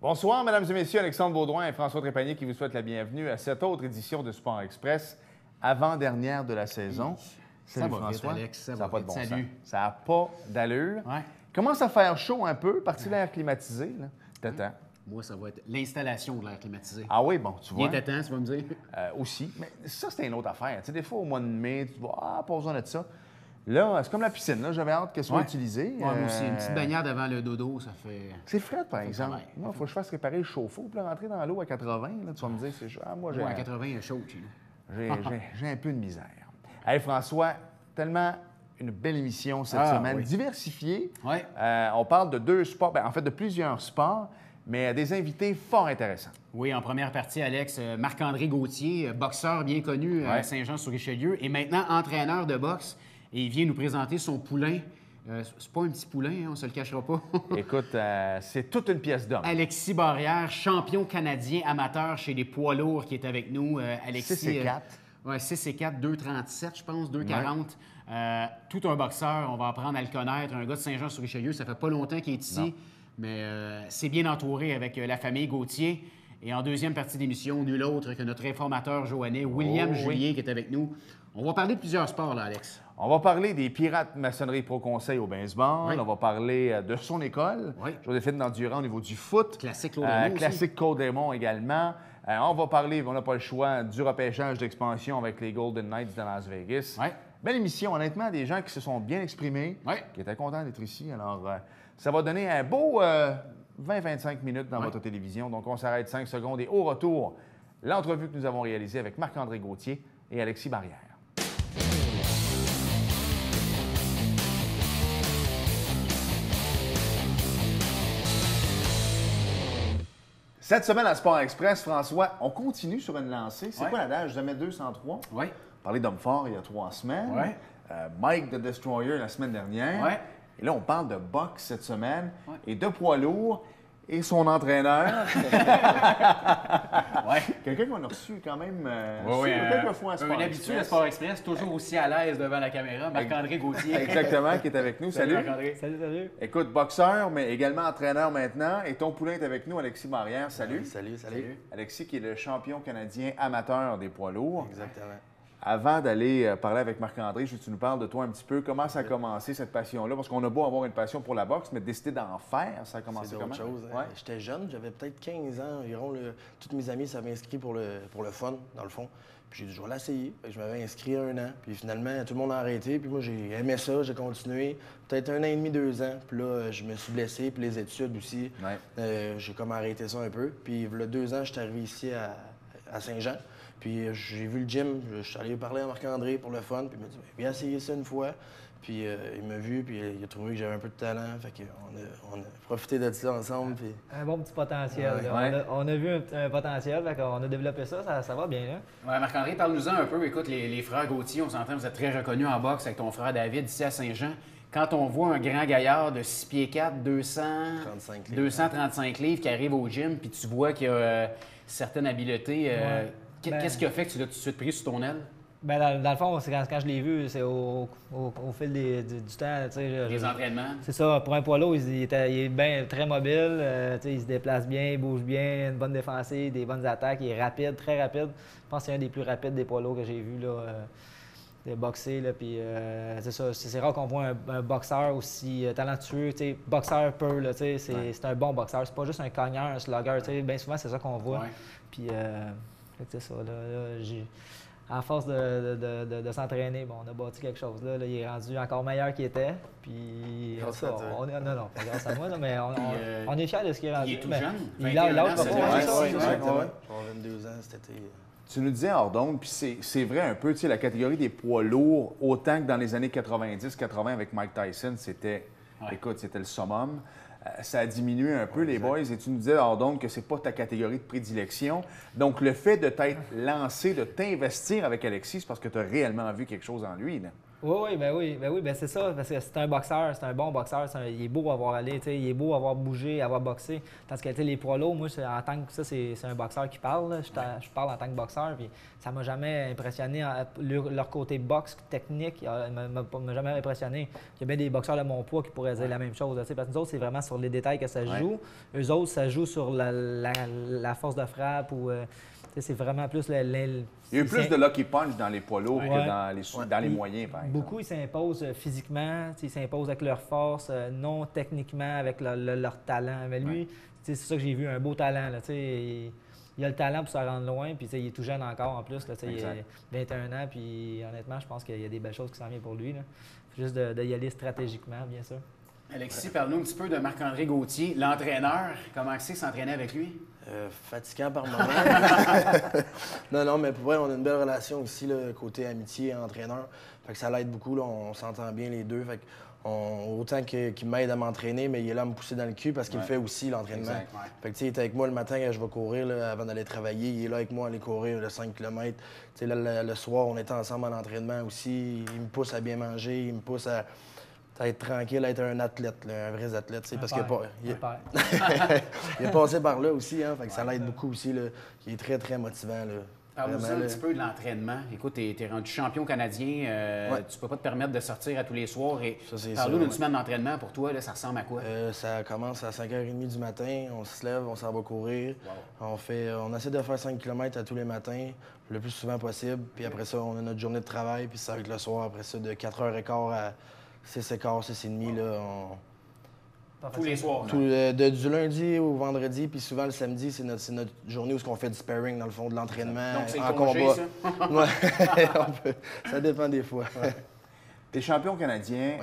Bonsoir, mesdames et messieurs. Alexandre Baudouin et François Trépanier qui vous souhaitent la bienvenue à cette autre édition de Sport Express, avant-dernière de la saison. Ça va vite, Alex. Ça va pas de vite. bon Salut. sens. Ça n'a pas d'allure. Ouais. Commence à faire chaud un peu, parti l'air climatisé. Là. T'attends. Moi, ça va être l'installation de l'air climatisé. Ah oui, bon, tu vois. Bien t'attends, tu vas me dire. Aussi. Mais ça, c'est une autre affaire. Tu sais, des fois, au mois de mai, tu vas, pas besoin de ça. Là, c'est comme la piscine. Là, j'avais hâte qu'elle soit utilisée. Ouais, moi aussi. Une petite baignade avant le dodo, ça fait... C'est frais, par exemple. travail. Moi, il faut que je fasse réparer le chauffe-eau. Puis là, rentrer dans l'eau à 80, là, tu vas me dire, c'est chaud. Ah, moi, j'ai... Ouais, à 80, il est chaud chez nous. J'ai un peu de misère. Hey François, tellement une belle émission cette semaine, oui. diversifiée. Ouais. On parle de deux sports, en fait de plusieurs sports, mais des invités fort intéressants. Oui, en première partie, Alex, Marc-André Gauthier, boxeur bien connu à Saint-Jean-sur-Richelieu et maintenant entraîneur de boxe. Et il vient nous présenter son poulain. C'est pas un petit poulain, hein, on ne se le cachera pas. Écoute, c'est toute une pièce d'homme. Alexis Barrière, champion canadien amateur chez les poids lourds qui est avec nous. Alexis, 6 et 4. Oui, 6 et 4, 2,37, je pense, 2,40. Tout un boxeur, on va apprendre à le connaître. Un gars de Saint-Jean-sur-Richelieu, ça fait pas longtemps qu'il est ici, mais c'est bien entouré avec la famille Gauthier. Et en deuxième partie d'émission, nul autre que notre informateur joannais, William Julier, qui est avec nous. On va parler de plusieurs sports, là, Alex. On va parler des Pirates Maçonnerie Pro Conseil au baseball. Oui. On va parler de son école, Oui. Joséphine Dandurand au niveau du foot. Classique Claude Raymond aussi. Classique Claude Raymond également. On va parler, on n'a pas le choix, du repêchage d'expansion avec les Golden Knights de Las Vegas. Oui. Belle émission, honnêtement, des gens qui se sont bien exprimés, Oui. qui étaient contents d'être ici. Alors, ça va donner un beau 20-25 minutes dans votre télévision. Donc, on s'arrête 5 secondes et au retour, l'entrevue que nous avons réalisée avec Marc-André Gauthier et Alexis Barrière. Cette semaine à Sport Express, François, on continue sur une lancée. C'est quoi l'adage? Jamais 203? Oui. On parlait d'homme fort il y a 3 semaines. Ouais. Mike the Destroyer la semaine dernière. Ouais. Et là, on parle de boxe cette semaine et de poids lourd et son entraîneur. Quelqu'un qu'on a reçu quand même quelques fois à Sport Un habitué à Sport Express, toujours aussi à l'aise devant la caméra, Marc-André Gauthier. Exactement, qui est avec nous. Salut. Marc-André. Salut. Écoute, boxeur, mais également entraîneur maintenant. Et ton poulain est avec nous, Alexis Barrière. Salut. Salut. Alexis, qui est le champion canadien amateur des poids lourds. Exactement. Avant d'aller parler avec Marc-André, je veux que tu nous parles de toi un petit peu. Comment ça a commencé, cette passion-là? Parce qu'on a beau avoir une passion pour la boxe, mais décider d'en faire, ça a commencé C'est comment? autre chose. Hein. Ouais. J'étais jeune, j'avais peut-être 15 ans environ. Tous mes amis s'avaient inscrit pour le fun, dans le fond. Puis j'ai dit, je vais l'essayer. Fait que je m'avais inscrit 1 an. Puis finalement, tout le monde a arrêté. Puis moi, j'ai aimé ça, j'ai continué. Peut-être 1 an et demi, 2 ans. Puis là, je me suis blessé. Puis les études aussi. Ouais. J'ai comme arrêté ça un peu. Puis il y a 2 ans, je suis arrivé ici à Saint-Jean. Puis j'ai vu le gym, je suis allé parler à Marc-André pour le fun, puis il m'a dit « Viens essayer ça une fois ». Puis il m'a vu, puis il a trouvé que j'avais un peu de talent, fait qu'on a profité de ça ensemble. Puis... Un bon petit potentiel. Ouais. Là. On a vu un potentiel, fait qu'on a développé ça, ça va bien. Là. Ouais, Marc-André, parle-nous-en un peu. Écoute, les frères Gauthier, on s'entend, vous êtes très reconnus en boxe avec ton frère David ici à Saint-Jean. Quand on voit un grand gaillard de 6 pieds 4, 235 livres qui arrive au gym, puis tu vois qu'il a certaines habiletés, qu'est-ce qui a fait que tu l'as tout de suite pris sous ton aile? Ben, dans le fond, c'est quand je l'ai vu, c'est au fil du temps. Les entraînements? C'est ça. Pour un poids lourd, il est bien, très mobile. Il se déplace bien, il bouge bien, une bonne défensive, des bonnes attaques. Il est rapide, très rapide. Je pense que c'est un des plus rapides des poids lourds que j'ai vu de boxer. Là, puis, c'est ça. C'est rare qu'on voit un boxeur aussi talentueux. Boxeur pur, là, c'est un bon boxeur. C'est pas juste un cogneur, un slugger. Bien souvent, c'est ça qu'on voit. Ouais. Puis, c'est ça. À force de s'entraîner, bon, on a bâti quelque chose. Là, il est rendu encore meilleur qu'il était. Puis, Grâce à toi. non, pas grâce à moi, là, mais on est fiers de ce qu'il est rendu. Il est tout Mais jeune. Il lâche pas. c'est Ouais, c'est ça. Exactement. J'ai 22 ans cet été. Tu nous disais hors d'onde, puis c'est vrai un peu, tu sais, la catégorie des poids lourds, autant que dans les années 90-80 avec Mike Tyson, c'était, écoute, c'était le summum. Ça a diminué un peu, les boys, et tu nous disais hors d'onde que c'est pas ta catégorie de prédilection. Donc, le fait de t'être lancé, de t'investir avec Alexis, c'est parce que tu as réellement vu quelque chose en lui, là. Oui, ben c'est ça, parce que c'est un boxeur, c'est un bon boxeur, il est beau à avoir allé, il est beau à avoir bougé, à avoir boxé. Tandis que les poids lourds, moi, en tant que ça, c'est un boxeur qui parle, là. Je parle en tant que boxeur, puis ça m'a jamais impressionné. Leur côté boxe technique m'a jamais impressionné. Il y a bien des boxeurs de mon poids qui pourraient dire la même chose, parce que nous autres, c'est vraiment sur les détails que ça se joue. Eux autres, ça joue sur la force de frappe ou. C'est vraiment plus Il y a eu plus de lucky punch dans les poids lourds que dans les moyens, par exemple. Beaucoup, ils s'imposent physiquement, ils s'imposent avec leur force, non techniquement avec leur talent. Mais lui, c'est ça que j'ai vu, un beau talent. Là, il a le talent pour se rendre loin, puis il est tout jeune encore en plus. Là, il a 21 ans, puis honnêtement, je pense qu'il y a des belles choses qui s'en viennent pour lui. Il faut juste d'y aller stratégiquement, bien sûr. Alexis, parle-nous un petit peu de Marc-André Gauthier, l'entraîneur. Comment c'est s'entraîner avec lui? Fatigant par moment. Non, mais pour vrai, on a une belle relation aussi, là, côté amitié et entraîneur. Fait que ça l'aide beaucoup, là, on s'entend bien les deux. Fait que autant qu'il m'aide à m'entraîner, mais il est là à me pousser dans le cul parce qu'il fait aussi l'entraînement. Fait que il est avec moi le matin quand je vais courir là, avant d'aller travailler. Il est là avec moi à aller courir le 5 km. Le soir, on était ensemble à l'entraînement aussi. Il me pousse à bien manger, il me pousse à être tranquille, à être un athlète, là, un vrai athlète. Parce qu'il il est passé par là aussi, hein, fait que ça l'aide beaucoup aussi. Là. Il est très, très motivant. Parle-nous un petit peu de l'entraînement. Écoute, tu es rendu champion canadien. Tu peux pas te permettre de sortir à tous les soirs. Parle-nous d'une semaine d'entraînement pour toi. Là, ça ressemble à quoi? Ça commence à 5h30 du matin. On se lève, on s'en va courir. On essaie de faire 5 km à tous les matins, le plus souvent possible. Puis après ça, on a notre journée de travail. Puis ça va être le soir, après ça, de 4h15 à 6h15, 6h30, là, tous les soirs. Du lundi au vendredi, puis souvent le samedi, c'est notre journée où on fait du sparring, dans le fond, de l'entraînement. Donc, c'est en congé, combat. ça? Ouais, ça dépend des fois. Tu es champion canadien.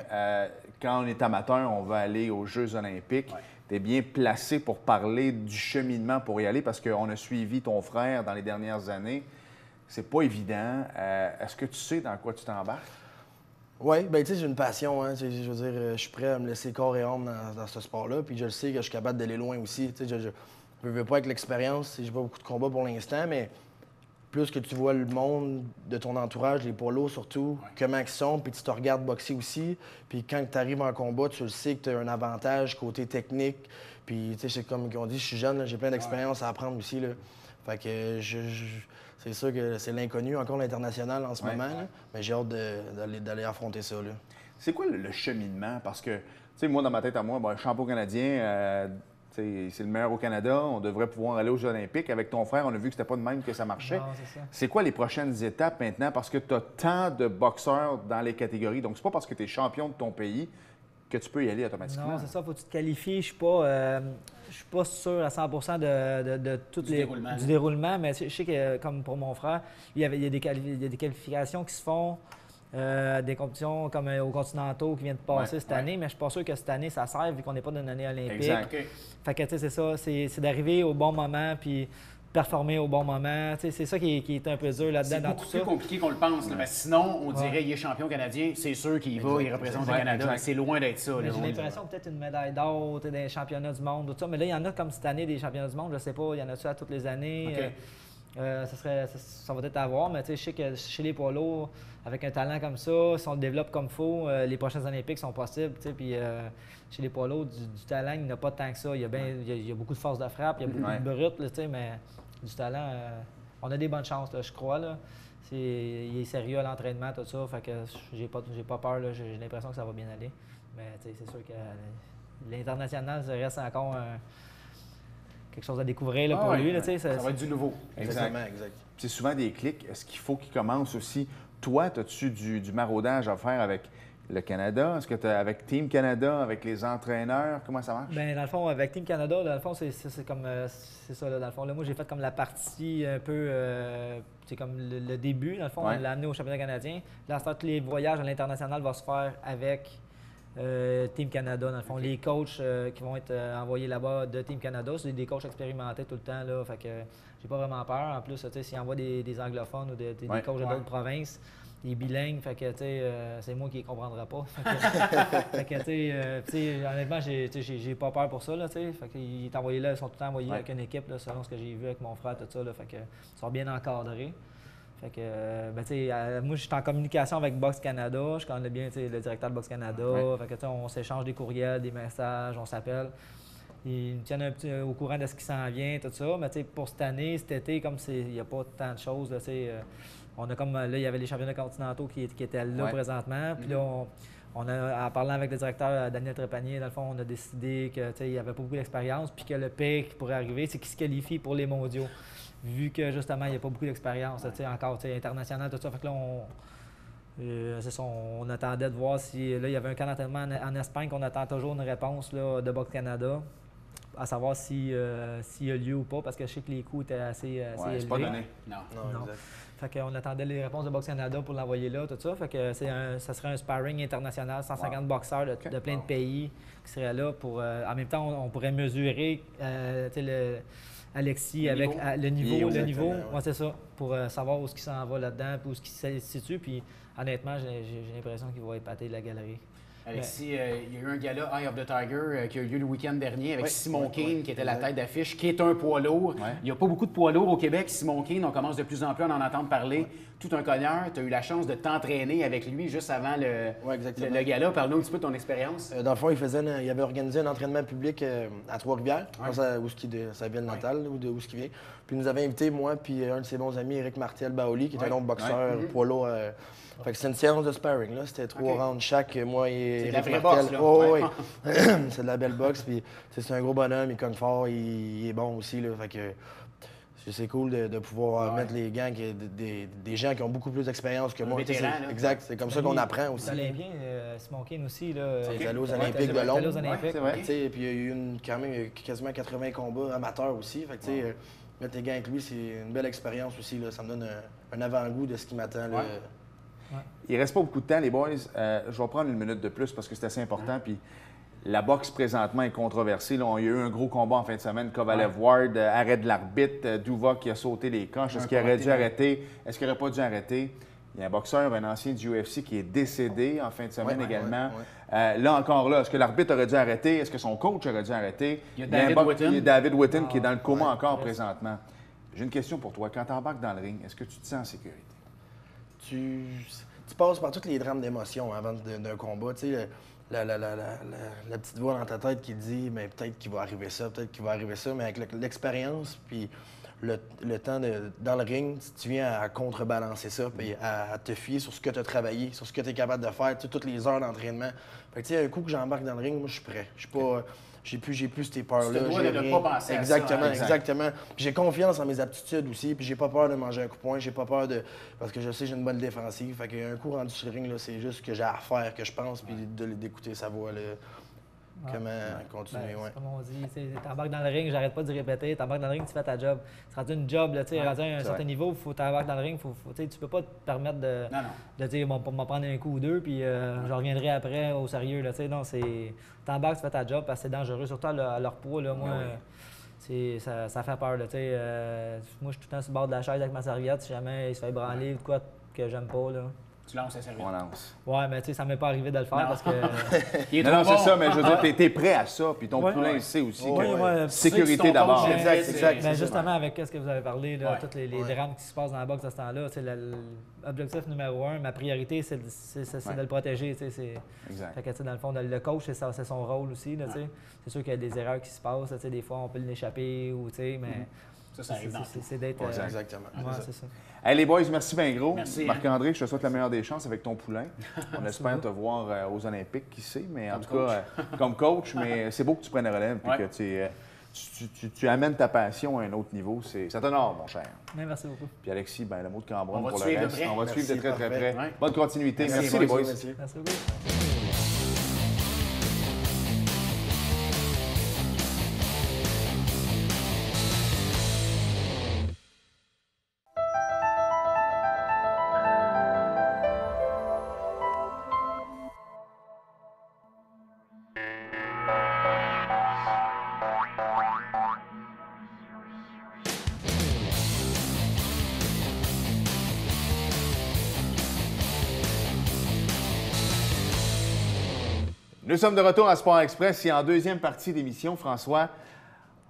Quand on est amateur, on va aller aux Jeux olympiques. Tu es bien placé pour parler du cheminement pour y aller parce qu'on a suivi ton frère dans les dernières années. C'est pas évident. Est-ce que tu sais dans quoi tu t'embarques? Oui, bien, tu sais, j'ai une passion, hein. Je veux dire, je suis prêt à me laisser corps et âme dans ce sport-là. Puis je le sais que je suis capable d'aller loin aussi. Tu sais, je veux pas avec l'expérience. J'ai pas beaucoup de combats pour l'instant, mais plus que tu vois le monde de ton entourage, les poids lourds surtout, comment ils sont, puis tu te regardes boxer aussi. Puis quand tu arrives en combat, tu le sais que tu as un avantage côté technique. Puis, tu sais, c'est comme on dit, je suis jeune, j'ai plein d'expérience à apprendre aussi, là. Fait que c'est sûr que c'est l'inconnu, encore l'international en ce moment, là, mais j'ai hâte d'aller affronter ça. Là. C'est quoi le cheminement? Parce que, tu sais, moi, dans ma tête à moi, champion canadien, c'est le meilleur au Canada, on devrait pouvoir aller aux Jeux olympiques. Avec ton frère, on a vu que c'était pas de même que ça marchait. Non, c'est ça. C'est quoi les prochaines étapes maintenant? Parce que tu as tant de boxeurs dans les catégories, donc c'est pas parce que tu es champion de ton pays que tu peux y aller automatiquement. Non, c'est ça, faut que tu te qualifies. Je suis pas sûr à 100% de tout du déroulement, mais je sais que, comme pour mon frère, il y a des qualifications qui se font, des compétitions comme aux Continentaux qui viennent de passer cette année, mais je suis pas sûr que cette année, ça sert vu qu'on n'est pas dans une année olympique. Exact. Fait que, tu sais, c'est ça, c'est d'arriver au bon moment, puis performer au bon moment. C'est ça qui est un peu dur là-dedans dans tout ça. C'est beaucoup plus compliqué qu'on le pense. Mais sinon, on dirait qu'il est champion canadien, c'est sûr qu'il va, il représente le Canada. C'est loin d'être ça. J'ai l'impression peut-être une médaille d'or des championnats du monde, tout ça. Mais là, il y en a comme cette année des championnats du monde, je sais pas, il y en a-tu à toutes les années? Ça va peut-être à voir, mais je sais que chez les poids lourds, avec un talent comme ça, si on le développe comme il faut, les prochaines Olympiques sont possibles. Puis chez les poids lourds, du talent, il n'y en a pas tant que ça. Il y a beaucoup de force de frappe, il y a beaucoup de brut, là, mais du talent, on a des bonnes chances, là, je crois. Là. Il est sérieux à l'entraînement, tout ça. Fait que j'ai pas peur. J'ai l'impression que ça va bien aller. Mais c'est sûr que l'international, ça reste encore quelque chose à découvrir là, pour lui. Là, ça va être du nouveau. Exact. C'est souvent des clics. Est-ce qu'il faut qu'ils commencent aussi? Toi, as-tu du maraudage à faire avec le Canada? Est-ce que tu es avec Team Canada, avec les entraîneurs? Comment ça marche? Bien, dans le fond, avec Team Canada, dans le fond, c'est comme c'est ça. Là, dans le fond, là, moi, j'ai fait comme la partie un peu, c'est comme le début. Dans le fond, on l'a amené au championnat canadien. Là, tous les voyages à l'international vont se faire avec Team Canada. Dans le fond, les coachs qui vont être envoyés là-bas de Team Canada, c'est des coachs expérimentés tout le temps. Là, fait que j'ai pas vraiment peur. En plus, s'ils envoient des anglophones ou des coachs de d'autres provinces, des bilingues, fait que c'est moi qui ne comprendrai pas. Fait que honnêtement, j'ai pas peur pour ça. Là, fait qu'ils est envoyé là, ils sont tout le temps envoyés avec une équipe, là, selon ce que j'ai vu avec mon frère, tout ça. Là, fait que ils sont bien encadrés. Fait que, ben, tu sais, moi, je suis en communication avec Box Canada. Je connais bien, tu sais, le directeur de Box Canada. Fait que, tu sais, on s'échange des courriels, des messages, on s'appelle. Ils me tiennent un petit, au courant de ce qui s'en vient, tout ça. Mais, tu sais, pour cette année, cet été, comme il n'y a pas tant de choses, là, tu sais, on a comme, là, il y avait les championnats continentaux qui étaient là présentement. Puis là, on a, en parlant avec le directeur Daniel Trépanier, dans le fond, on a décidé que, tu sais, il n'y avait pas beaucoup d'expérience, puis que le pire qui pourrait arriver, c'est qu'il se qualifie pour les mondiaux. Vu que, justement, il n'y a pas beaucoup d'expérience, encore international, tout ça. Fait que là, c'est ça, on attendait de voir si... Là, il y avait un camp d'entraînement en Espagne qu'on attend toujours une réponse là, de Box Canada, à savoir s'il y a lieu ou pas, parce que je sais que les coûts étaient assez élevés. C'est pas donné. Non. Exact. Fait qu'on attendait les réponses de Box Canada pour l'envoyer là, tout ça. Fait que ça serait un sparring international, 150 boxeurs de plein de pays qui seraient là pour... en même temps, on pourrait mesurer Alexis avec le niveau. Ouais, c'est ça, pour savoir où ce qui s'en va là-dedans, puis où ce qui se situe. Puis honnêtement, j'ai l'impression qu'il va épater la galerie. Alexis, il y a eu un gala Eye of the Tiger qui a eu lieu le week-end dernier avec Simon King, qui était la tête d'affiche, qui est un poids lourd. Il n'y a pas beaucoup de poids lourds au Québec. Simon King, on commence de plus en plus à en entendre parler. Tout un cogneur. Tu as eu la chance de t'entraîner avec lui juste avant le gala. Parle-nous un petit peu de ton expérience. Dans le fond, il avait organisé un entraînement public à Trois-Rivières, sa ville natale, où ce qui vient. Puis il nous avait invités, moi puis un de ses bons amis, Éric Martel-Baoli, qui est un autre boxeur poids lourd. Fait que c'était une séance de sparring, là. C'était 3 rounds chaque, moi et Éric Martel. Oui. C'est de la belle boxe. Puis c'est un gros bonhomme, il cogne fort, il est bon aussi, là. Fait que c'est cool de pouvoir mettre les gants, des gens qui ont beaucoup plus d'expérience que moi. Vétéran, exact, c'est comme ça qu'on apprend aussi. Olympien, Simon King aussi. Là, il est allé aux Olympiques de Londres. C'est vrai. Puis il y a eu quand même quasiment 80 combats amateurs aussi. Fait que, mettre les gants avec lui, c'est une belle expérience aussi. Là. Ça me donne un avant-goût de ce qui m'attend. Il reste pas beaucoup de temps, les boys. Je vais prendre une minute de plus parce que c'est assez important. Puis la boxe présentement est controversée. Là, il y a eu un gros combat en fin de semaine. Kovalev-Ward, arrêt de l'arbitre. Duva qui a sauté les coches. Est-ce qu'il aurait dû arrêter? Est-ce qu'il n'aurait pas dû arrêter? Il y a un boxeur, un ancien du UFC qui est décédé en fin de semaine également. Là encore, est-ce que l'arbitre aurait dû arrêter? Est-ce que son coach aurait dû arrêter? Il y a David Whitten qui est dans le coma encore présentement. J'ai une question pour toi. Quand tu embarques dans le ring, est-ce que tu te sens en sécurité? Tu passes par tous les drames d'émotions avant d'un combat. Tu sais, la petite voix dans ta tête qui dit mais peut-être qu'il va arriver ça, mais avec l'expérience puis le temps dans le ring, tu viens à contrebalancer ça, puis à te fier sur ce que tu as travaillé, sur ce que tu es capable de faire, toutes les heures d'entraînement. Fait que tu sais, un coup que j'embarque dans le ring, moi je suis prêt. Je suis pas. J'ai plus ces peurs-là. Tu te dois de ne pas penser à ça. Exactement. Puis j'ai confiance en mes aptitudes aussi. Puis j'ai pas peur de manger un coup de poing. J'ai pas peur de... Parce que je sais que j'ai une bonne défensive. Fait qu'un coup rendu sur le ring, là, c'est juste ce que j'ai à faire, que je pense, puis d'écouter sa voix, là. Comment continuer, Comme on dit, t'embarques dans le ring, j'arrête pas de répéter, t'embarques dans le ring, tu fais ta job. C'est rendu une job, là, rendu à un certain niveau, il faut t'embarquer dans le ring, tu peux pas te permettre de dire, bon, pour m'en prendre un coup ou deux, puis je reviendrai après au sérieux, là, non, t'embarques, tu fais ta job, parce que c'est dangereux, surtout à leur poids, là, moi, ça fait peur, là, moi, je suis tout le temps sur le bord de la chaise avec ma serviette, si jamais il se fait ébranler ou de quoi que j'aime pas, là. Tu lances la serviette. On lance. Ouais, mais tu sais, ça m'est pas arrivé de le faire parce que. Non, c'est ça, mais je veux dire, t'es prêt à ça, puis ton poulain, il sait aussi que sécurité d'abord. Exact. Mais justement, avec ce que vous avez parlé, là, tous les drames qui se passent dans la boxe à ce temps-là, l'objectif numéro 1, ma priorité, c'est de le protéger. Exact. Fait que, dans le fond, le coach, c'est son rôle aussi. C'est sûr qu'il y a des erreurs qui se passent. Des fois, on peut l'échapper, mais. Ça arrive dans tout. C'est d'être... Exactement. Ouais, c'est ça. Hey, les boys, merci bien gros. Merci, Marc-André, je te souhaite la meilleure des chances avec ton poulain. On espère te voir aux Olympiques, qui sait, mais en tout cas, comme coach, mais c'est beau que tu prennes la relève et que tu amènes ta passion à un autre niveau. Ça t'honore, mon cher. Merci beaucoup. Puis Alexis, le mot de Cambronne pour le suivre reste. On va te suivre de très, très près. Ouais. Bonne continuité. Merci les boys. Merci beaucoup. Nous sommes de retour à Sport Express et en deuxième partie d'émission, François,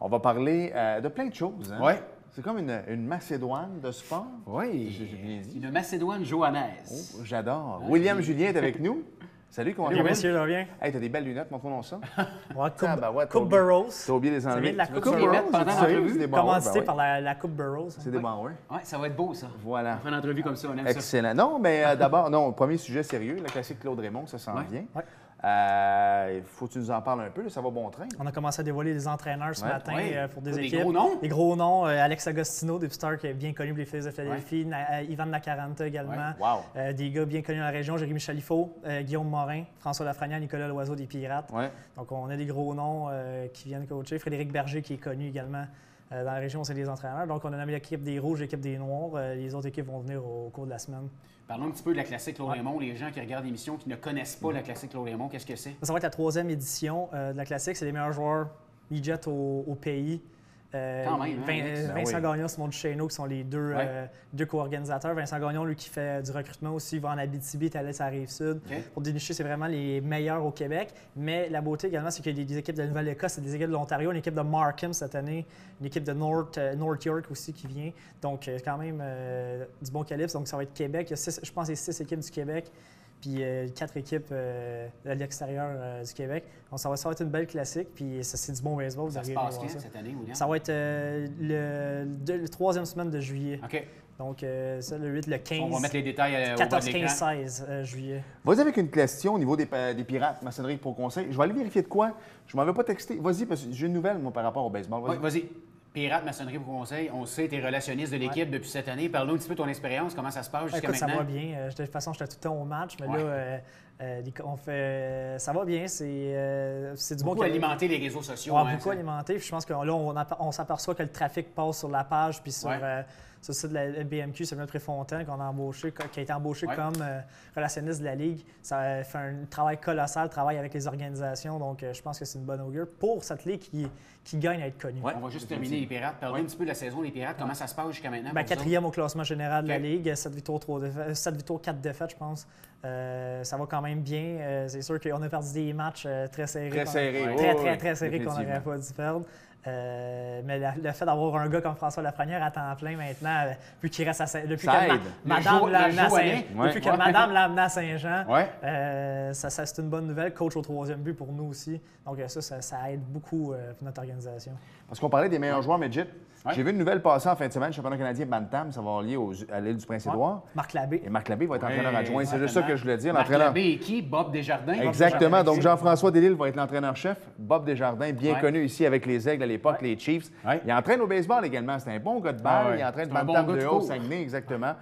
on va parler de plein de choses. Hein? Oui. C'est comme une Macédoine de sport. Oui. J'ai bien dit. Une Macédoine johannaise. Oh, j'adore. William Julien est avec nous. Salut, comment Salut, vas-tu? monsieur, ça va bien? Hey, t'as des belles lunettes, montre-nous ça. Ouais, Ah, ben ouais, Coupe Burroughs. T'as oublié les Ça enlever. vient de la Tu Coupe veux-tu les Burroughs. mettre pendant Pendant l'entrevue? l'entrevue? C'est des Bauer, Commandité ben oui. par la Coupe Burroughs. C'est des Bauer. Oui, ça va être beau, ça. Voilà. On fait une entrevue comme ça, on aime ça. Excellent. Non, mais d'abord, non, premier sujet sérieux, le classique Claude Raymond, ça s'en Ouais. vient. Ouais. Faut que tu nous en parles un peu, là, ça va bon train. On a commencé à dévoiler les entraîneurs ce Ouais. matin Ouais. pour des Des équipes. gros noms? Des gros noms. Alex Agostino, des stars qui est bien connu pour les Fils de Philadelphie. Ivan Nacaranta également. Wow. Des gars bien connus dans la région. Jérémy Chalifot, Guillaume Morin, François Lafrenière, Nicolas Loiseau des Pirates. Ouais. Donc, on a des gros noms qui viennent coacher. Frédéric Berger, qui est connu également dans la région, c'est des entraîneurs. Donc, on a nommé l'équipe des Rouges, l'équipe des Noirs. Les autres équipes vont venir au cours de la semaine. Parlons un petit peu de la classique Claude Raymond. Les gens qui regardent l'émission qui ne connaissent pas la classique Claude Raymond, qu'est-ce que c'est? Ça va être la 3e édition de la classique. C'est les meilleurs joueurs midget au pays. Quand même, hein, Alex? Vincent oui. Gagnon, Simon Duchesneau, qui sont les deux co-organisateurs. Vincent Gagnon, lui, qui fait du recrutement aussi, il va en Abitibi, est allé sur la Rive-Sud. OK. Pour dénicher, c'est vraiment les meilleurs au Québec. Mais la beauté également, c'est qu'il y a des équipes de la Nouvelle-Écosse, c'est des équipes de l'Ontario, une équipe de Markham cette année, une équipe de North York aussi qui vient. Donc, quand même du bon calibre. Donc, ça va être Québec. Il y a je pense, 6 équipes du Québec. Puis 4 équipes à l'extérieur du Québec. Donc, ça va être une belle classique. Puis ça, c'est du bon baseball. Ça se passe quand cette année, William? Ça va être le 3e semaine de juillet. OK. Donc, ça, le 8, le 15. On va mettre les détails au bas de 14, l'écran. 15, 16 juillet. Vas-y avec une question au niveau des Pirates, maçonnerie pour conseil. Je vais aller vérifier de quoi. Je ne m'avais pas texté. Vas-y, parce que j'ai une nouvelle, moi, par rapport au baseball. Oui, vas-y. Pirate, maçonnerie pour conseil. On sait, tu es relationniste de l'équipe depuis cette année. Parle-nous un petit peu de ton expérience, comment ça se passe jusqu'à Écoute, ça maintenant. va bien. De toute façon, j'étais tout le temps au match, mais Ouais. là, ça va bien. C'est du Beaucoup bon alimenter les réseaux sociaux. Ouais, hein, beaucoup ça. alimenté. Puis je pense que là, on s'aperçoit que le trafic passe sur la page puis sur Ouais. le site de la BMQ, Samuel Préfontaine, qui a été embauché Ouais. comme relationniste de la Ligue. Ça fait un travail colossal, travail avec les organisations. Donc, je pense que c'est une bonne augure pour cette Ligue qui gagne à être connue. Ouais. On va juste terminer les Pirates. Parle-nous un petit peu de la saison des Pirates. Comment ça se passe jusqu'à maintenant? Ben, pour vous 4e au classement général de la OK. Ligue, 7 victoires, 4 défaites, je pense. Ça va quand même bien. C'est sûr qu'on a perdu des matchs très serrés. Très serrés, oui, Très, oui, très, très serrés qu'on définitivement. n'aurait pas dû perdre. Mais le fait d'avoir un gars comme François Lafrenière à temps plein maintenant, depuis qu'il reste depuis Ça que aide. Madame Le l'a amené à Joannais. Ouais. depuis que Madame l'a amené à Saint-Jean, Ouais. ça c'est une bonne nouvelle. Coach au 3e but pour nous aussi. Donc ça aide beaucoup pour notre organisation. Parce qu'on parlait des meilleurs joueurs midget. Ouais. J'ai vu une nouvelle passer en fin de semaine, championnat canadien Bantam, ça va avoir lieu à l'île du Prince-Édouard. Marc Labbé. Et Marc Labbé va être entraîneur Oui, adjoint. C'est juste ça que je voulais dire. Marc L'entraîneur. Labbé et qui? Bob Desjardins. Exactement. Donc, Jean-François Delisle va être l'entraîneur-chef. Bob Desjardins, bien Ouais. connu ici avec les Aigles à l'époque, les Chiefs. Ouais. Il entraîne au baseball également. C'est un bon gars de balle. Ah ouais. Il entraîne C'est un bon Bantam gars de tout haut, court. Saguenay, exactement.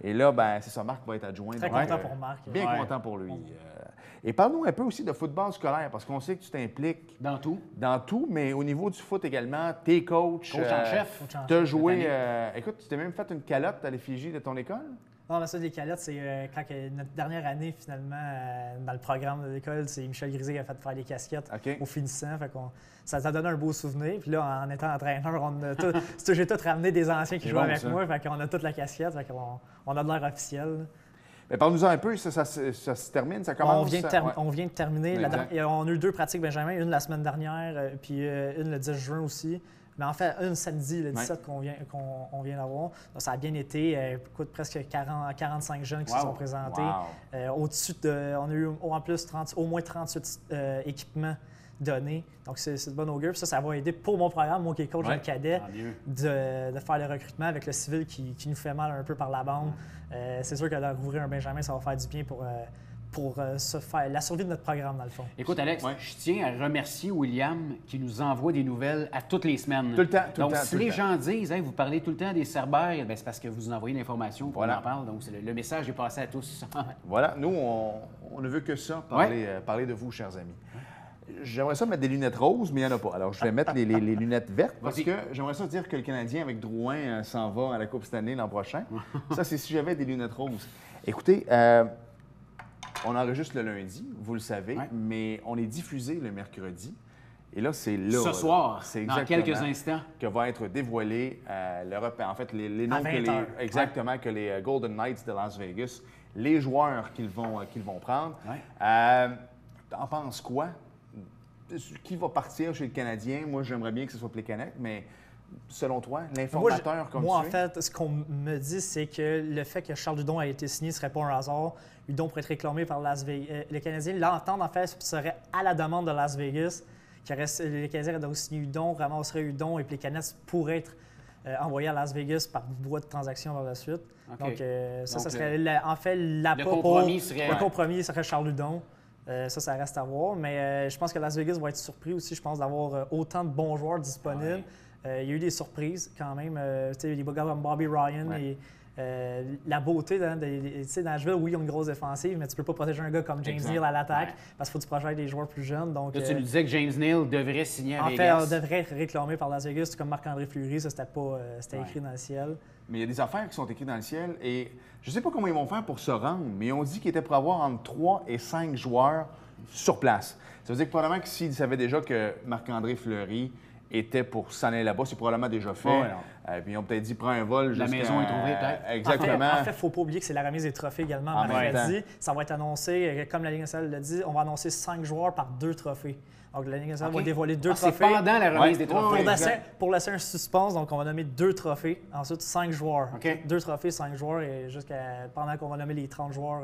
Et là, ben, c'est ça, Marc va être adjoint. Très Donc, content pour Marc. Bien Ouais. content pour lui. Et parle-nous un peu aussi de football scolaire, parce qu'on sait que tu t'impliques Dans tout. dans tout, mais au niveau du foot également, t'es coach. Coach en chef. Coach en Tu as chef joué. cette année. Écoute, tu t'es même fait une calotte à l'effigie de ton école? Non, mais ça, des calottes, c'est quand notre dernière année, finalement, dans le programme de l'école, c'est Michel Grisé qui a fait faire les casquettes OK. au finissant. Fait ça t'a donné un beau souvenir. Puis là, en étant entraîneur, j'ai tout ramené des anciens qui C'est jouaient bon, avec ça. moi. Fait qu'on a toute la casquette. Fait on a de l'air officiel. Mais parle-nous un peu, ça se termine, ça commence? On vient de terminer. Exact. On a eu 2 pratiques Benjamin, une la semaine dernière, puis une le 10 juin aussi. Mais en fait, une samedi, le 17 qu'on vient d'avoir. Donc, ça a bien été. Écoute, presque 45 jeunes qui se sont présentés. Wow. Au-dessus on a eu en plus au moins 38 équipements donnés. Donc, c'est de bonne augure. Puis ça va aider pour mon programme, moi qui est coach dans le cadet, Tant mieux. de faire le recrutement avec le civil qui nous fait mal un peu par la bande. C'est sûr que de rouvrir un Benjamin, ça va faire du bien pour faire la survie de notre programme, dans le fond. Écoute, Alex, Ouais. je tiens à remercier William qui nous envoie des nouvelles à toutes les semaines. Tout le temps, Donc, si tout le les temps. gens disent, hey, vous parlez tout le temps des Cerbères, ben, c'est parce que vous nous envoyez l'information, qu'on Voilà. en parle. Donc, le message est passé à tous. Voilà, nous, on ne veut que ça, parler de vous, chers amis. J'aimerais ça mettre des lunettes roses, mais il n'y en a pas. Alors, je vais mettre les lunettes vertes parce Vas-y. que j'aimerais ça dire que le Canadien avec Drouin s'en va à la Coupe Stanley l'an prochain. Ça, c'est si j'avais des lunettes roses. Écoutez, on enregistre le lundi, vous le savez, Ouais. mais on est diffusé le mercredi. Et là, c'est là. Ce soir, c'est dans exactement quelques instants. que va être dévoilé en fait, les noms que 20 heures. exactement que les Golden Knights de Las Vegas, les joueurs qu'ils vont prendre. Ouais. T'en penses quoi? Qui va partir chez le Canadien? Moi, j'aimerais bien que ce soit Plekanec, mais selon toi, l'informateur comme moi, en tu es? fait, ce qu'on me dit, c'est que le fait que Charles Hudon a été signé ne serait pas un hasard. Hudon pourrait être réclamé par Las Vegas. Les Canadiens l'entendent, en fait, serait à la demande de Las Vegas. Les Canadiens auraient donc signé Hudon, ramasseraient Hudon, et puis les Canucks pourraient être envoyés à Las Vegas par voie de transaction par la suite. OK. Donc, ça Donc, serait en fait l'appât le compromis serait Charles Hudon. Ça reste à voir. Mais je pense que Las Vegas va être surpris aussi, je pense, d'avoir autant de bons joueurs disponibles. Il y a eu des surprises quand même. Les gars comme Bobby Ryan. Ouais. La beauté, dans Nashville, oui, ils ont une grosse défensive, mais tu peux pas protéger un gars comme James Neal à l'attaque parce qu'il faut que tu protèges des joueurs plus jeunes. Donc, là, tu nous disais que James Neal devrait signer à en Vegas. fait, on devrait être réclamé par Las Vegas, comme Marc-André Fleury. Ça, c'était écrit dans le ciel. Mais il y a des affaires qui sont écrites dans le ciel et je ne sais pas comment ils vont faire pour se rendre, mais on dit qu'ils étaient pour avoir entre 3 et 5 joueurs sur place. Ça veut dire que probablement que s'ils savaient déjà que Marc-André Fleury était pour s'en aller là-bas, c'est probablement déjà fait. Puis ils ont peut-être dit, prends un vol La maison est trouvée, peut-être. Exactement. En fait, il ne faut pas oublier que c'est la remise des trophées également. Mercredi, ça va être annoncé, comme la Ligue nationale l'a dit, on va annoncer 5 joueurs par 2 trophées. Donc, la Ligue nationale va dévoiler 2 trophées. C'est pendant la remise des trophées. Pour laisser un suspense, donc on va nommer 2 trophées. Ensuite, 5 joueurs. OK. 2 trophées, 5 joueurs, et pendant qu'on va nommer les 30 joueurs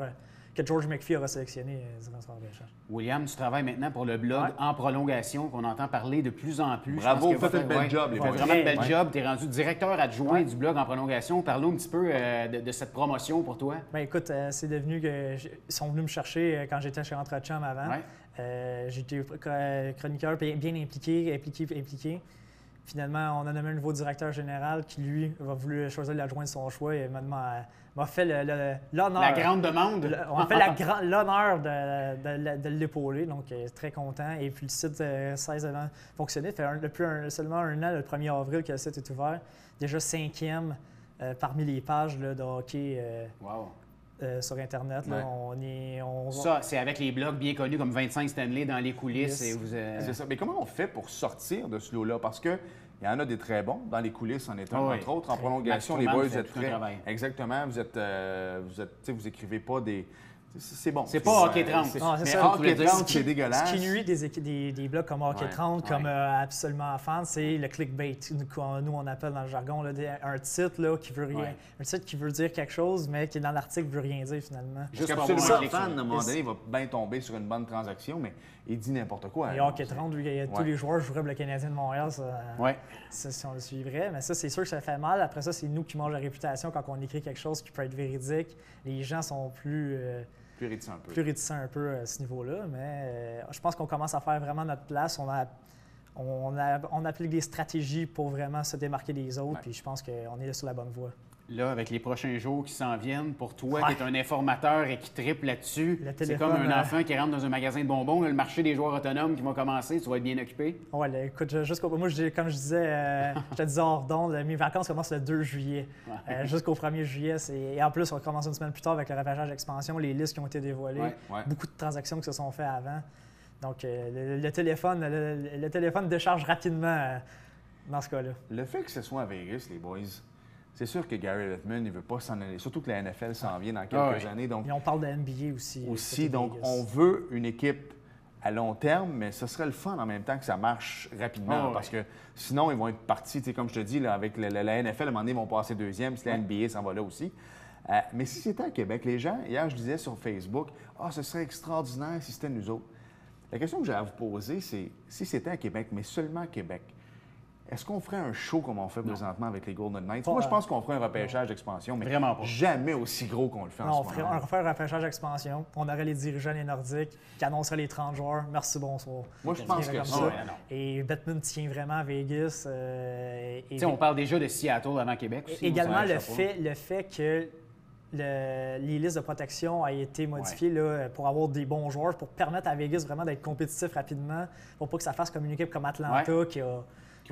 que George McPhee aura sélectionnés durant ce repêchage. William, tu travailles maintenant pour le blog En Prolongation, qu'on entend parler de plus en plus. Bravo, vous faites un bel job, les boys. boys. Vraiment un bel job. Tu es rendu directeur adjoint du blog En Prolongation. Parle-nous un petit peu de cette promotion pour toi. Bien, écoute, c'est devenu que ils sont venus me chercher quand j'étais chez Entre-Chum avant. J'étais chroniqueur bien impliqué. Finalement, on a nommé un nouveau directeur général qui, lui, va vouloir choisir l'adjoint de son choix et m'a fait l'honneur. La grande demande. On m'a fait l'honneur de l'épauler, donc très content. Et puis le site 16 ans fonctionnait. Ça fait seulement un an, le 1er avril, que le site est ouvert. Déjà 5e parmi les pages là, de hockey sur Internet. Là, Ça, c'est avec les blogs bien connus comme 25 Stanley dans les coulisses. Yes. C'est ça. Mais comment on fait pour sortir de ce lot-là? Parce qu'il y en a des très bons. Dans les coulisses, en est un, entre autres. En prolongation, les boys, vous êtes très... Exactement. Vous écrivez pas des... C'est bon. C'est pas Hockey 30. Mais Hockey 30, c'est dégueulasse. Ce qui nuit des blogs comme Hockey 30, comme Absolument Fan, c'est le clickbait. Nous, on appelle dans le jargon là, un titre là, qui veut rien. Un titre qui veut dire quelque chose, mais qui, dans l'article, veut rien dire finalement. Juste Absolument Fan, à un moment donné, il va bien tomber sur une bonne transaction, mais il dit n'importe quoi. Et Hockey 30, tous les joueurs joueraient pour le Canadien de Montréal. Ça, si on le suivrait. Mais ça, c'est sûr que ça fait mal. Après ça, c'est nous qui mangons la réputation quand on écrit quelque chose qui peut être véridique. Les gens sont plus réticents un peu à ce niveau-là, mais je pense qu'on commence à faire vraiment notre place. On applique des stratégies pour vraiment se démarquer des autres, puis je pense qu'on est sur la bonne voie. Là, avec les prochains jours qui s'en viennent, pour toi, qui es un informateur et qui triple là-dessus, c'est comme un enfant qui rentre dans un magasin de bonbons, là, le marché des joueurs autonomes qui va commencer, tu vas être bien occupé? Oui, écoute, moi, comme je disais, je te disais hors d'onde, mes vacances commencent le 2 juillet. Jusqu'au 1er juillet. Et en plus, on commence une semaine plus tard avec le repêchage d'expansion, les listes qui ont été dévoilées, beaucoup de transactions qui se sont faites avant. Donc, le téléphone décharge rapidement dans ce cas-là. Le fait que ce soit à Vegas, les boys, c'est sûr que Gary Bettman ne veut pas s'en aller. Surtout que la NFL s'en vient dans quelques années. Donc, et on parle de NBA aussi. Donc, on veut une équipe à long terme, mais ce serait le fun en même temps que ça marche rapidement. Parce que sinon, ils vont être partis, comme je te dis, là, avec la NFL, à un moment donné, ils vont passer deuxième. Si la NBA s'en va là aussi. Mais si c'était à Québec, les gens, hier, je disais sur Facebook, ce serait extraordinaire si c'était nous autres. La question que j'ai à vous poser, c'est si c'était à Québec, mais seulement à Québec, est-ce qu'on ferait un show comme on fait présentement avec les Golden Knights? Moi, je pense qu'on ferait un repêchage d'expansion, mais jamais aussi gros qu'on le fait en ce moment. On ferait un repêchage d'expansion. On aurait les dirigeants, les Nordiques, qui annonceraient les 30 joueurs. Merci, bonsoir. Moi, je pense que ça. Et Bettman tient vraiment à Vegas. On parle déjà de Seattle avant Québec aussi. Également, le fait que les listes de protection ont été modifiées là, pour avoir des bons joueurs, pour permettre à Vegas vraiment d'être compétitif rapidement, pour pas que ça fasse comme une équipe comme Atlanta qui a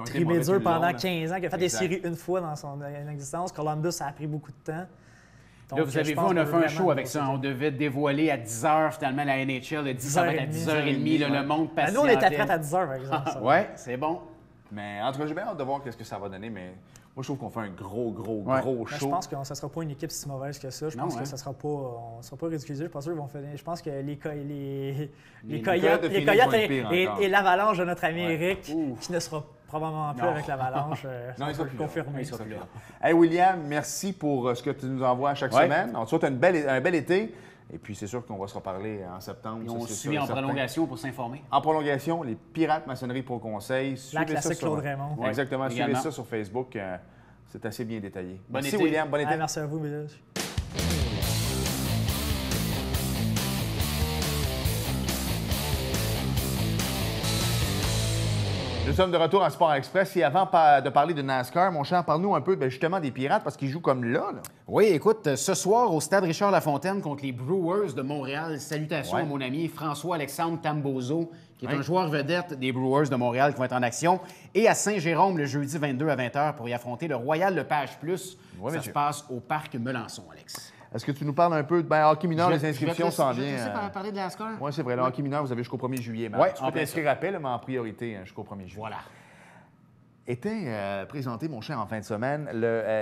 tribé dur pendant 15 ans, qui a fait des séries une fois dans son existence. Columbus, ça a pris beaucoup de temps. Donc, là, vous avez vu, on a fait un show avec ça. On devait dévoiler à 10h, finalement, la NHL. Le 10 ça va être à 10h30. Le monde patientait. Nous, on était prêts à 10h, par exemple. Oui, c'est bon. Mais en tout cas, j'ai bien hâte de voir ce que ça va donner. Mais moi, je trouve qu'on fait un gros show. Je pense que ça ne sera pas une équipe si mauvaise que ça. Je pense que ça sera pas, on ne sera pas ridiculisé. Je suis pas sûr qu'ils vont faire. Je pense que les Coyotes et l'Avalanche de notre ami Eric, qui ne sera Probablement plus Non. avec l'Avalanche. Non, ils sont je plus peux là. confirmer. Ils sont plus là. Hey William, merci pour ce que tu nous envoies chaque Ouais. semaine. On te souhaite un bel été. Et puis, c'est sûr qu'on va se reparler en septembre. Ils ça, ont c'est suivi sûr et en certain. prolongation pour s'informer. En prolongation, les Pirates Maçonnerie Pro Conseil. La Suivez ça classique sur- Claude Raymond. Ouais, exactement. également. Suivez ça sur Facebook. C'est assez bien détaillé. Bon Merci, été. William. Bon été. Ah, merci à vous, mesdames. Nous sommes de retour à Sport Express et avant de parler de NASCAR, mon cher, parle-nous un peu justement des Pirates parce qu'ils jouent comme là. Oui, écoute, ce soir au stade Richard-Lafontaine contre les Brewers de Montréal, salutations Ouais. à mon ami François-Alexandre Tambozo, qui est Oui. un joueur vedette des Brewers de Montréal qui vont être en action, et à Saint-Jérôme le jeudi 22 à 20h pour y affronter le Royal Lepage Plus. Oui, Ça monsieur. se passe au parc Melançon, Alex. Est-ce que tu nous parles un peu de hockey mineur, les inscriptions s'en Je vais te viennent? laisser parler de NASCAR. Oui, c'est vrai. Le hockey mineur, vous avez jusqu'au 1er juillet. Ouais, tu en peux plein t'inscrire après, là, mais en priorité jusqu'au 1er juillet. Voilà. Était présenté, mon cher, en fin de semaine.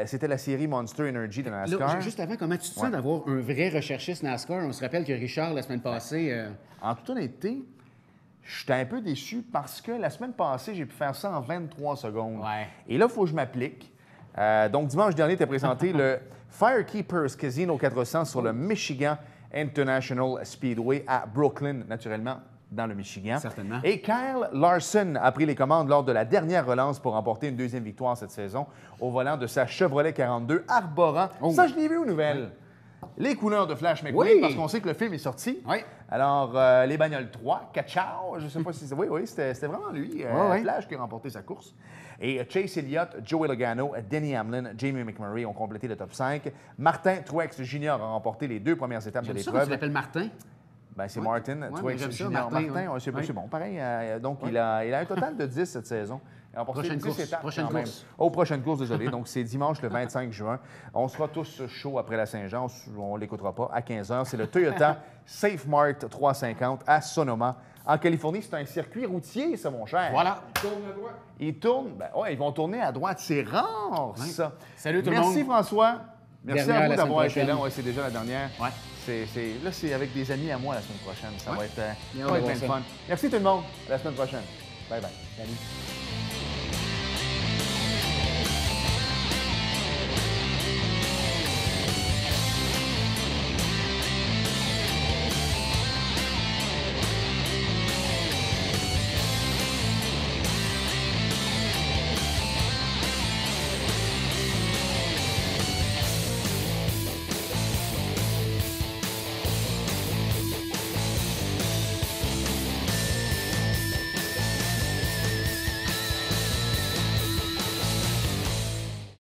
C'était la série Monster Energy de NASCAR. Là, juste avant, comment tu te sens Ouais. d'avoir un vrai recherchiste NASCAR? On se rappelle que Richard, la semaine passée... En toute honnêteté, j'étais un peu déçu parce que la semaine passée, j'ai pu faire ça en 23 secondes. Ouais. Et là, il faut que je m'applique. Donc, dimanche dernier, tu as présenté le Firekeepers Casino 400 sur le Michigan International Speedway à Brooklyn, naturellement, dans le Michigan. Certainement. Et Kyle Larson a pris les commandes lors de la dernière relance pour remporter une deuxième victoire cette saison au volant de sa Chevrolet 42 arborant. Oh. Ça, je l'ai vu aux nouvelles. Les couleurs de Flash McQueen, Oui. parce qu'on sait que le film est sorti. Oui. Alors, les bagnoles 3, Kachao, je ne sais pas si c'est... Oui, c'était vraiment lui, Ouais. Flash, qui a remporté sa course. Et Chase Elliott, Joey Logano, Denny Hamlin, Jamie McMurray ont complété le top 5. Martin Truex Jr. a remporté les 2 premières étapes de J'aime ça quand l'épreuve. tu l'appelles Martin. Ben, c'est Ouais. Martin Ouais, Truex mais j'aime ça, Jr. Martin, ouais. Ouais, c'est Ouais. bon, pareil. Donc, il a un total de 10 cette saison. Il a remporté Prochaine 10 course, étapes prochaine quand même. course. Oh, prochaine course, désolé. Donc, c'est dimanche le 25 juin. On sera tous chauds après la Saint-Jean. On ne l'écoutera pas. À 15h, c'est le Toyota SafeMart 350 à Sonoma. En Californie, c'est un circuit routier, ça, mon cher. Voilà. Ils tournent. Ben, ouais, ils vont tourner à droite. C'est rare, Ouais. ça. Salut tout le monde. Merci, François. Merci Dernière à vous la d'avoir semaine été là. prochaine. Ouais, c'est déjà la dernière. Ouais. Là, c'est avec des amis à moi la semaine prochaine. Ça Ouais. va être, Bien, ça va on être va bien voir le ça. fun. Merci tout le monde. À la semaine prochaine. Bye bye. Salut.